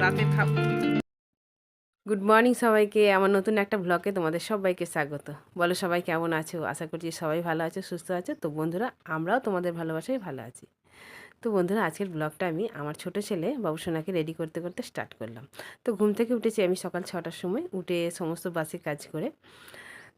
রাতের good morning সবাইকে, আমার নতুন একটা ব্লগে তোমাদের সবাইকে স্বাগত। বলো সবাই কেমন আছো? আশা করছি সবাই ভালো আছো, সুস্থ আছো। তো বন্ধুরা, আমরাও তোমাদের ভালোবাসায় ভালো আছি। তো বন্ধুরা, আজকের ব্লগটা আমি আমার ছোট ছেলে বাবুসোনাকে রেডি করতে করতে স্টার্ট করলাম। তো ঘুম থেকে উঠেছি আমি সকাল 6টার সময়, উঠে সমস্ত বাসি কাজ করে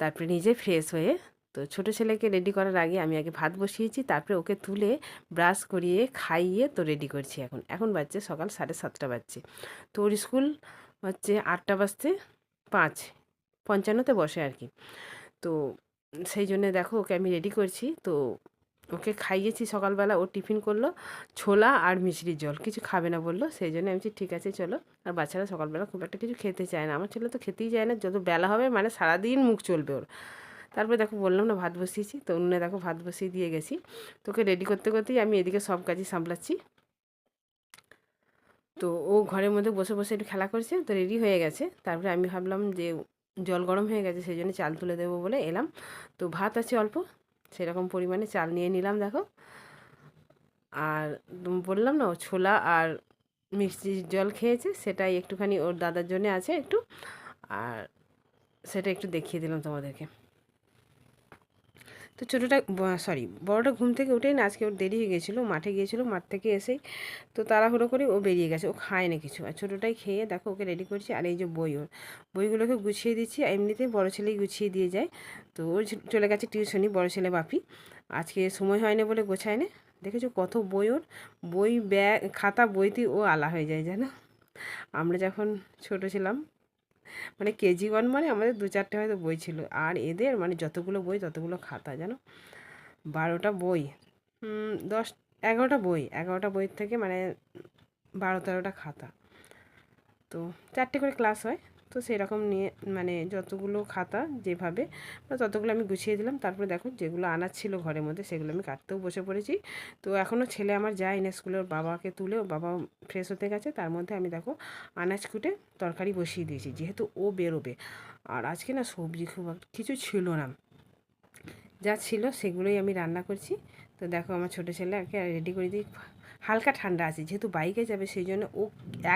তারপরে নিজে ফ্রেশ হয়ে, তো ছোটো ছেলেকে রেডি করার আগে আমি আগে ভাত বসিয়েছি, তারপরে ওকে তুলে ব্রাশ করিয়ে খাইয়ে তো রেডি করছি। এখন বাজছে সকাল 7:30 বাজছে। তো ওর স্কুল হচ্ছে 8টা বাজতে 5:55 বসে আর কি। তো সেই জন্যে দেখো ওকে আমি রেডি করছি। তো ওকে খাইয়েছি সকালবেলা, ও টিফিন করলো ছোলা আর মিষ্টির জল, কিছু খাবে না বললো। সেই জন্য আমি বলছি ঠিক আছে চলো। আর বাচ্চারা সকালবেলা খুব একটা কিছু খেতে চায় না, আমার ছেলে তো খেতেই চায় না, যত বেলা হবে মানে সারাদিন মুখ চলবে ওর। তারপরে দেখো বললাম না ভাত বসিয়েছি, তো উনুনে দেখো ভাত বসিয়ে দিয়ে গেছি। তোকে রেডি করতে করতেই আমি এদিকে সব কাজই সামলাচ্ছি। তো ও ঘরের মধ্যে বসে বসে একটু খেলা করছে, তো রেডি হয়ে গেছে। তারপরে আমি ভাবলাম যে জল গরম হয়ে গেছে, সেই জন্য চাল তুলে দেবো বলে এলাম। তো ভাত আছে অল্প, সেরকম পরিমাণে চাল নিয়ে নিলাম দেখো। আর বললাম না ও ছোলা আর মিষ্টির জল খেয়েছে, সেটাই একটুখানি ওর দাদার জন্য আছে একটু, আর সেটা একটু দেখিয়ে দিলাম তোমাদেরকে। তো ছোটোটা বড়োটা ঘুম থেকে উঠেই না, আজকে ওর দেরি হয়ে গেছিলো, মাঠে গিয়েছিলো, মাঠ থেকে এসেই তো তাড়াহুড়ো করে ও বেরিয়ে গেছে, ও খায় না কিছু। আর ছোটোটাই খেয়ে দেখো ওকে রেডি করছি। আর এই যে বইগুলোকে গুছিয়ে দিচ্ছি, এমনিতেই বড়ো ছেলেই গুছিয়ে দিয়ে যায়। তো ও চলে গেছে টিউশনি, বড়ো ছেলে বাপি। আজকে সময় হয় না বলে গোছায় না। দেখেছো কত বই ওর, বই ব্যাগ খাতা বইতে ও আলা হয়ে যায় জানো। আমরা যখন ছোটো ছিলাম মানে কেজি 1 মানে আমাদের 2-4টে হয়তো বই ছিল, আর এদের মানে যতগুলো বই ততগুলো খাতা জানো। 12টা বই, 11টা বইয়ের থেকে মানে 12-13টা খাতা। তো 4টে করে ক্লাস হয়, তো সেরকম নিয়ে মানে যতগুলো খাতা যেভাবে ততগুলো আমি গুছিয়ে দিলাম। তারপরে দেখো যেগুলো আনার ছিল ঘরের মধ্যে সেগুলো আমি কাটতেও বসে পড়েছি। তো এখনও ছেলে আমার যায় না স্কুলে, ওর বাবাকে তুলে ওর বাবা ফ্রেশ হতে গেছে, তার মধ্যে আমি দেখো আনাজ কুটে তরকারি বসিয়ে দিয়েছি, যেহেতু ও বেরোবে। আর আজকে না সবজি খুব কিছু ছিল না, যা ছিল সেগুলোই আমি রান্না করছি। তো দেখো আমার ছোটো ছেলে আর কি রেডি করে দিই। হালকা ঠান্ডা আছে, যেহেতু বাইকে যাবে সেই জন্য ও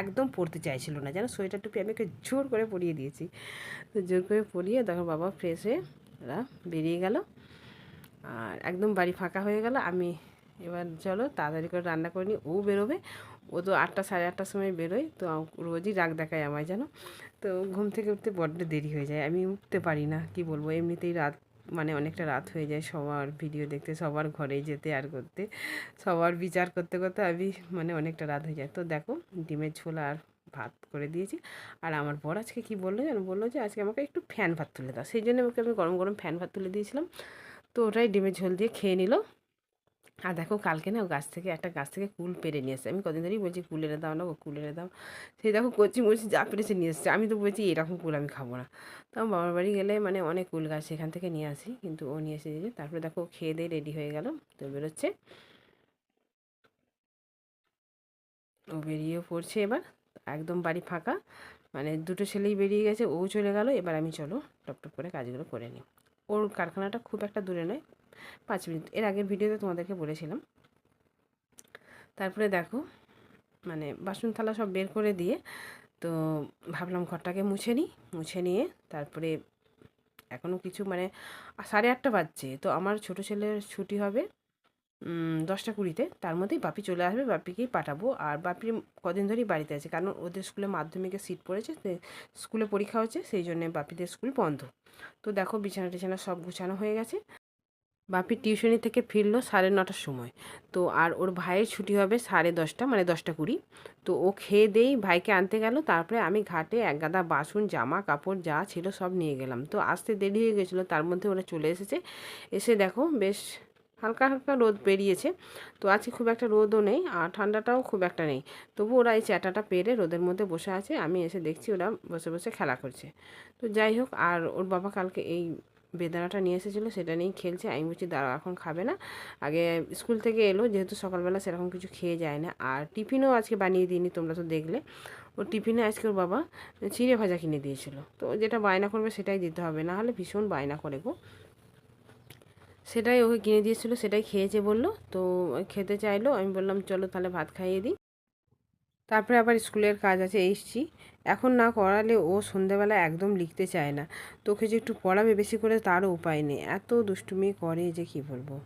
একদম পরতে চাইছিল না যেন, সোয়েটার টুপি আমি ওকে জোর করে পরিয়ে দিয়েছি। তো জোর করে পরিয়ে দেখো বাবা ফ্রেশ হয়ে ওরা বেরিয়ে গেল, আর একদম বাড়ি ফাঁকা হয়ে গেল। আমি এবার চলো তাড়াতাড়ি করে রান্না করে নিই, ও বেরোবে। ও তো 8টা 8:30 সময় বেরোয়, তো রোজই রাগ দেখায় আমায় জানো। তো ঘুম থেকে উঠতে বড্ড দেরি হয়ে যায়, আমি উঠতে পারি না, কি বলবো, এমনিতেই রাত মানে অনেকটা রাত হয়ে যায় সবার ভিডিও দেখতে, সবার ঘরে যেতে আর করতে, সবার বিচার করতে করতে আমি মানে অনেকটা রাত হয়ে যায়। তো দেখো ডিমের ঝোল আর ভাত করে দিয়েছি। আর আমার বর আজকে কী বললো যেন, বললো যে আজকে আমাকে একটু ফ্যান ভাত তুলে দাও, সেই জন্য ওকে আমি গরম গরম ফ্যান ভাত তুলে দিয়েছিলাম। তো ওটাই ডিমের ঝোল দিয়ে খেয়ে নিল। আর দেখো কালকে না একটা গাছ থেকে কুল পেরে নিয়ে এসেছে, আমি কদিন ধরেই বলছি কুল এনে দাও না, কুল এনে দাও। সেই দেখো কচি মচি যা পেরেছে নিয়ে এসেছে, আমি তো বলছি এরকম কুল আমি খাবো না। তো আমার বাবার বাড়ি গেলে মানে অনেক কুল গাছ সেখান থেকে নিয়ে আসি, কিন্তু ও নিয়ে এসে দিয়েছে। তারপরে দেখো খেয়ে দিয়ে রেডি হয়ে গেল, তো বেরোচ্ছে, ও বেরিয়েও পড়ছে এবার। একদম বাড়ি ফাঁকা, মানে দুটো ছেলেই বেরিয়ে গেছে, ও চলে গেল। এবার আমি চলো টপ টপ করে কাজগুলো করে নিই। ওর কারখানাটা খুব একটা দূরে নয়, 5 মিনিট, এর আগের ভিডিওতে তোমাদেরকে বলেছিলাম। তারপরে দেখো মানে বাসন থালা সব বের করে দিয়ে, তো ভাবলাম ঘরটাকে মুছে নিই, মুছে নিয়ে তারপরে এখনও কিছু মানে 8:30 বাজছে। তো আমার ছোটো ছেলের ছুটি হবে 10টা 20-তে, তার মধ্যেই বাপি চলে আসবে, বাপিকেই পাঠাবো। আর বাপির কদিন ধরেই বাড়িতে আছে, কারণ ওদের স্কুলে মাধ্যমিকের সিট পড়েছে, স্কুলে পরীক্ষা হচ্ছে, সেই জন্যে বাপিদের স্কুল বন্ধ। তো দেখো বিছানা টিছানা সব গুছানো হয়ে গেছে। বাপি টিউশনি থেকে ফিরলো 9:30টার সময়। তো আর ওর ভাইয়ের ছুটি হবে 10:30 মানে 10টা 20। তো ও খেয়ে দেই ভাইকে আনতে গেল, তারপরে আমি ঘাটে এক গাদা বাসন জামা কাপড় যা ছিল সব নিয়ে গেলাম। তো আসতে দেরি হয়ে গেছিলো, তার মধ্যে ওরা চলে এসেছে। এসে দেখো বেশ হালকা হালকা রোদ বেরিয়েছে, তো আজকে খুব একটা রোদও নেই আর ঠান্ডাটাও খুব একটা নেই। তবু ওরা এই চ্যাটাটা পেরে রোদের মধ্যে বসে আছে, আমি এসে দেখছি ওরা বসে বসে খেলা করছে। তো যাই হোক, আর ওর বাবা কালকে এই বেদানাটা নিয়ে এসেছিলো, সেটা নিয়েই খেলছে। আমি বলছি দাঁড়া এখন খাবে না, আগে স্কুল থেকে এলো, যেহেতু সকালবেলা সেরকম কিছু খেয়ে যায় না। আর টিফিনও আজকে বানিয়ে দিইনি, তোমরা তো দেখলে। ওর টিফিনে আজকে ওর বাবা চিড়ে ভাজা কিনে দিয়েছিল, তো যেটা বায়না করবে সেটাই দিতে হবে, না হলে ভীষণ বায়না করে গো। সেটাই ওকে কিনে দিয়েছিলো, সেটাই খেয়েছে বললো। তো খেতে চাইলো, আমি বললাম চলো তাহলে ভাত খাইয়ে দিই। তারপরে আবার স্কুলের কাজ আছে, এসছি। এখন না করালে ও সন্ধ্যাবেলা একদম লিখতে চায় না। তোকে যে একটু পড়াবে বেশি করে তারও উপায় নেই, এত দুষ্টুমি করে যে কি বলবো।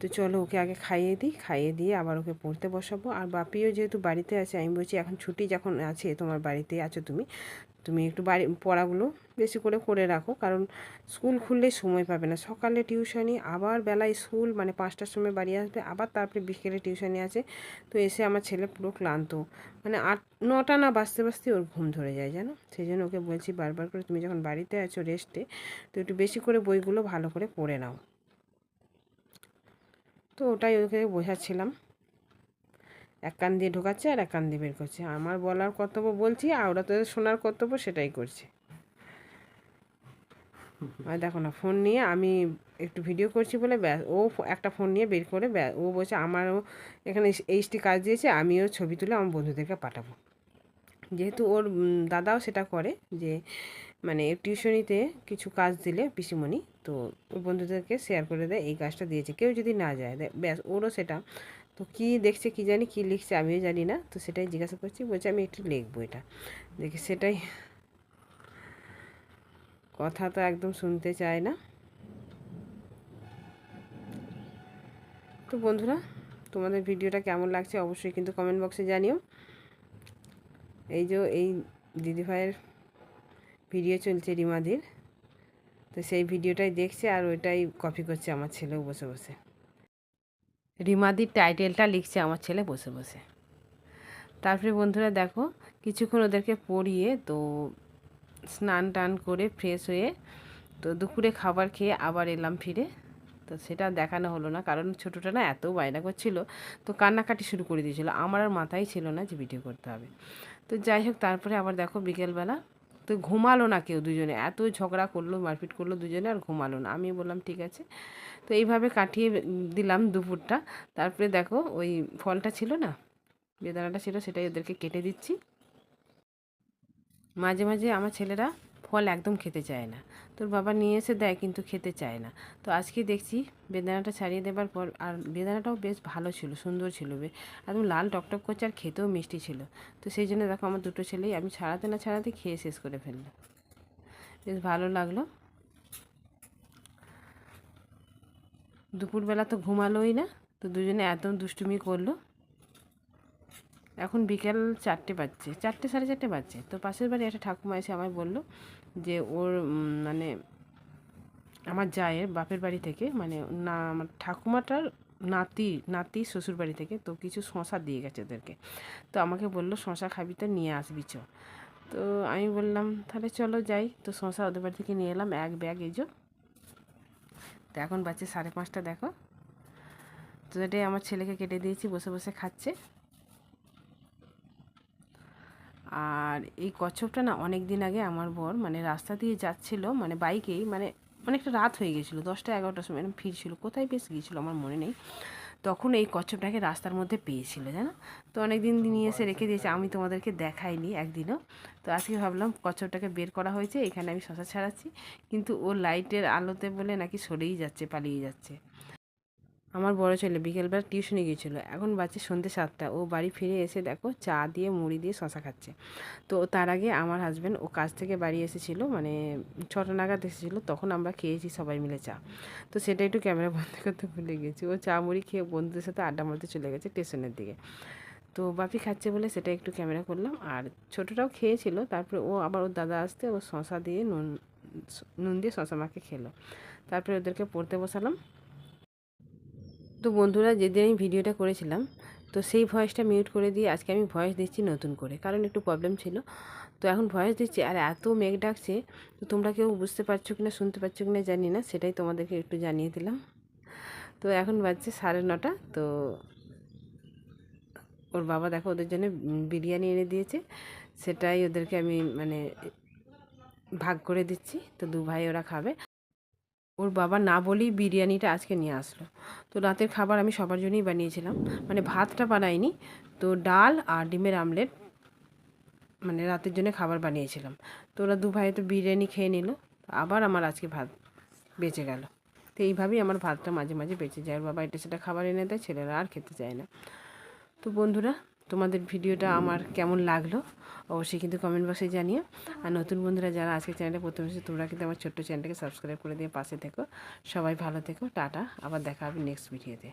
তো চলো ওকে আগে খাইয়ে দিই, খাইয়ে দিয়ে আবার ওকে পড়তে বসাবো। আর বাপিও যেহেতু বাড়িতে আছে, আমি বলছি এখন ছুটি যখন আছে, তোমার বাড়িতে আছো তুমি, তুমি একটু বাড়ি পড়াগুলো বেশি করে করে রাখো, কারণ স্কুল খুললেই সময় পাবে না। সকালে টিউশনি, আবার বেলায় স্কুল, মানে 5টার সময় বাড়ি আসবে, আবার তারপরে বিকেলে টিউশনি আছে। তো এসে আমার ছেলে পুরো ক্লান্ত, মানে 9টা না বাজতে বাজতে ওর ঘুম ধরে যায় জানো। সেই জন্য ওকে বলছি বারবার করে, তুমি যখন বাড়িতে আছো রেস্টে, তো একটু বেশি করে বইগুলো ভালো করে পড়ে নাও। তো ওটাই ওকে বোঝাচ্ছিলাম। এক কান দিয়ে ঢোকাচ্ছে আর এক কান দিয়ে বের করছে। আমার বলার কর্তব্য বলছি, আর ওরা তো শোনার কর্তব্য সেটাই করছে। আর দেখো না, ফোন নিয়ে আমি একটু ভিডিও করছি বলে ব্যাস, ও একটা ফোন নিয়ে বের করে ও বলছে আমারও এখানে এইচডি কাজ দিয়েছে, আমিও ছবি তুলে আমার বন্ধুদেরকে পাঠাবো। যেহেতু ওর দাদাও সেটা করে, যে মানে টিউশনিতে কিছু কাজ দিলে পিসিমণি, তো ওর বন্ধুদেরকে শেয়ার করে দেয় এই কাজটা দিয়েছে, কেউ যদি না যায় ব্যাস ওরও সেটা। তো কী দেখছে কী জানি, কী লিখছে আমিও জানি না, তো সেটাই জিজ্ঞাসা করছি, বলছে আমি একটু লিখবো এটা। দেখি সেটাই, কথা তো একদম শুনতে চায় না। তো বন্ধুরা, তোমাদের ভিডিওটা কেমন লাগছে অবশ্যই কিন্তু কমেন্ট বক্সে জানিও। এই যে এই দিদিভাইয়ের ভিডিও চলছে রিমাদির, তো সেই ভিডিওটাই দেখছে আর ওইটাই কপি করছে আমার ছেলেও বসে বসে। রিমাদির টাইটেলটা লিখছে আমার ছেলে বসে বসে। তারপরে বন্ধুরা দেখো, কিছুক্ষণ ওদেরকে পড়িয়ে তো স্নান টান করে ফ্রেশ হয়ে, তো দুপুরে খাবার খেয়ে আবার এলাম ফিরে। তো সেটা দেখানো হলো না, কারণ ছোটোটা না এত বায়না করছিল, তো কান্নাকাটি শুরু করে দিয়েছিলো, আমার আর মাথায় ছিল না যে ভিডিও করতে হবে। তো যাই হোক, তারপরে আবার দেখো বিকেলবেলা, তো ঘুমালো না কেউ, দুজনে এত ঝগড়া করলো, মারপিট করলো দুজনে, আর ঘুমালো না। আমি বললাম ঠিক আছে, তো এইভাবে কাটিয়ে দিলাম দুপুরটা। তারপরে দেখো ওই ফলটা ছিল না, বেদানাটা ছিল, সেটাই ওদেরকে কেটে দিচ্ছি। মাঝে মাঝে আমার ছেলেরা ফল একদম খেতে চায় না, তোর বাবা নিয়ে এসে দেয় কিন্তু খেতে চায় না। তো আজকে দেখছি বেদানাটা ছাড়িয়ে দেবার পর, আর বেদানাটাও বেশ ভালো ছিল, সুন্দর ছিল, একদম লাল টকটক করছে, আর খেতেও মিষ্টি ছিল। তো সেই জন্য দেখো আমার দুটো ছেলেই আমি ছাড়াতে না ছাড়াতে খেয়ে শেষ করে ফেললো, বেশ ভালো লাগলো। দুপুরবেলা তো ঘুমালোই না, তো দুজনে এত দুষ্টুমি করলো। এখন বিকেল 4টে বাজছে, 4টে সাড়ে 4টে বাজছে। তো পাশের বাড়ি একটা ঠাকুমা এসে আমায় বললো যে ওর মানে আমার জায়ের বাপের বাড়ি থেকে, মানে না আমার ঠাকুমাটার নাতি শ্বশুর বাড়ি থেকে তো কিছু শশা দিয়ে গেছে ওদেরকে। তো আমাকে বললো শশা খাবি তো নিয়ে আসবি চ। তো আমি বললাম তাহলে চলো যাই। তো শশা ওদের বাড়ি থেকে নিয়ে এলাম এক ব্যাগ, এই যে। তো এখন বাজছে 5:30, দেখো। তো এটাই আমার ছেলেকে কেটে দিয়েছি, বসে বসে খাচ্ছে। আর এই কচ্ছপটা না অনেক দিন আগে আমার বর মানে রাস্তা দিয়ে যাচ্ছিল, মানে বাইকেই, মানে অনেকটা রাত হয়ে গেছিলো, 10টা-11টার সময় এরকম ফিরছিল, কোথায় বেশ গিয়েছিলো আমার মনে নেই। তখন এই কচ্ছপটাকে রাস্তার মধ্যে পেয়েছিল জানো। তো অনেক দিন নিয়ে এসে রেখে দিয়েছে, আমি তোমাদেরকে দেখাইনি একদিনও। তো আজকে ভাবলাম কচ্ছপটাকে বের করা হয়েছে, এখানে আমি শশা ছাড়াচ্ছি, কিন্তু ও লাইটের আলোতে বলে নাকি সরেই যাচ্ছে, পালিয়ে যাচ্ছে। আমার বড় ছেলে বিকেলবেলা টিউশনে গিয়েছিলো, এখন বাজে সন্ধ্যে 7টা, ও বাড়ি ফিরে এসে দেখো চা দিয়ে মুড়ি দিয়ে শশা খাচ্ছে। তো তার আগে আমার হাজব্যান্ড ও কাজ থেকে বাড়ি এসেছিলো, মানে 6টা নাগাদ এসেছিলো, তখন আমরা খেয়েছি সবাই মিলে চা। তো সেটা একটু ক্যামেরা বন্ধ করতে ভুলে গেছি। ও চা মুড়ি খেয়ে বন্ধুদের সাথে আড্ডা মারতে চলে গেছে স্টেশনের দিকে। তো বাপি খাচ্ছে বলে সেটা একটু ক্যামেরা করলাম, আর ছোটোটাও খেয়েছিল। তারপরে ও আবার ওর দাদা আসতে ও শশা দিয়ে নুন দিয়ে শশা মাখে খেলো। তারপরে ওদেরকে পড়তে বসালাম। তো বন্ধুরা, যেদিন আমি ভিডিওটা করেছিলাম, তো সেই ভয়েসটা মিউট করে দিয়ে আজকে আমি ভয়েস দিচ্ছি নতুন করে, কারণ একটু প্রবলেম ছিল। তো এখন ভয়েস দিচ্ছি, আর এত মেঘ ডাকছে, তো তোমরা কেউ বুঝতে পারছো কি না, শুনতে পাচ্ছ কি না জানি না, সেটাই তোমাদেরকে একটু জানিয়ে দিলাম। তো এখন বাজছে 9:30। তো ওর বাবা দেখো ওদের জন্য বিরিয়ানি এনে দিয়েছে, সেটাই ওদেরকে আমি মানে ভাগ করে দিচ্ছি। তো 2 ভাই ওরা খাবে। ওর বাবা না বলেই বিরিয়ানিটা আজকে নিয়ে আসলো। তো রাতের খাবার আমি সবার জন্যই বানিয়েছিলাম, মানে ভাতটা বানাইনি। তো ডাল আর ডিমের আমলেট, মানে রাতের জন্য খাবার বানিয়েছিলাম। তো ওরা 2 ভাই তো বিরিয়ানি খেয়ে নিল, আবার আমার আজকে ভাত বেঁচে গেল। তো এইভাবেই আমার ভাতটা মাঝে মাঝে বেঁচে যায়। ওর বাবা এটা সেটা খাবার এনে দেয়, ছেলেরা আর খেতে চায় না। তো বন্ধুরা, তোমাদের ভিডিওটা আমার কেমন লাগলো অবশ্যই কিন্তু কমেন্ট বক্সে জানিও। আর নতুন বন্ধুরা যারা আজকে চ্যানেলটা প্রথমে এসেছে তোমরা কিন্তু আমার ছোট্ট চ্যানেলটাকে সাবস্ক্রাইব করে দিয়ে পাশে থেকো। সবাই ভালো থেকো, টাটা, আবার দেখা হবে নেক্সট ভিডিওতে।